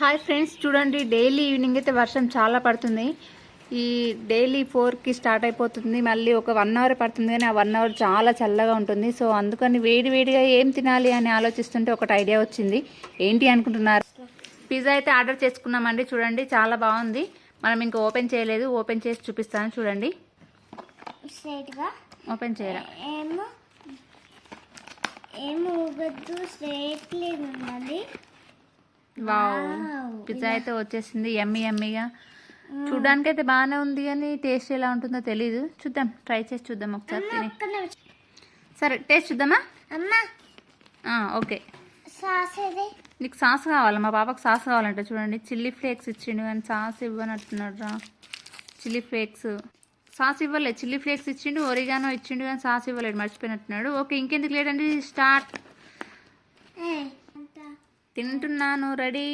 Hi friends, చూడండి daily evening అయితే వర్షం చాలా పడుతుంది. ఈ డైలీ 4కి స్టార్ట్ అయిపోతుంది, మళ్ళీ ఒక 1 అవర్ పడుతుంది, కానీ ఆ 1 అవర్ చాలా చల్లగా ఉంటుంది. సో అందుకని వేడివేడిగా ఏం తినాలి అని ఆలోచిస్తుంటే ఒకటి ఐడియా వచ్చింది. ఏంటి అనుకుంటున్నారు? పిజ్జా అయితే ఆర్డర్ చేసుకున్నామండి. చూడండి చాలా బాగుంది. మనం ఇంకా ఓపెన్ చేయలేదు, ఓపెన్ చేసి చూపిస్తాను. చూడండి, ఓపెన్ చేయరా? వావ్, పిజ్జా అయితే వచ్చేసింది. యమ్మీ యమ్మీగా చూడడానికి అయితే బాగానే ఉంది, కానీ టేస్ట్ ఎలా ఉంటుందో తెలీదు. చూద్దాం, ట్రై చేసి చూద్దాం ఒకసారి తిని. సరే, టేస్ట్ చూద్దామా? ఓకే. నీకు సాస్ కావాలా? మా పాపకు సాస్ కావాలంట. చూడండి, చిల్లీ ఫ్లేక్స్ ఇచ్చిండు కానీ సాస్ ఇవ్వనట్టున్నాడు రా. చిల్లీ ఫ్లేక్స్ సాస్ ఇవ్వలేదు, చిల్లీ ఫ్లేక్స్ ఇచ్చిండు, ఒరిగానో ఇచ్చిండు కానీ సాస్ ఇవ్వలేడు, మర్చిపోయినట్టున్నాడు. ఓకే, ఇంకెందుకు లేదండి, స్టార్ట్. తింటున్నాను, రెడీ.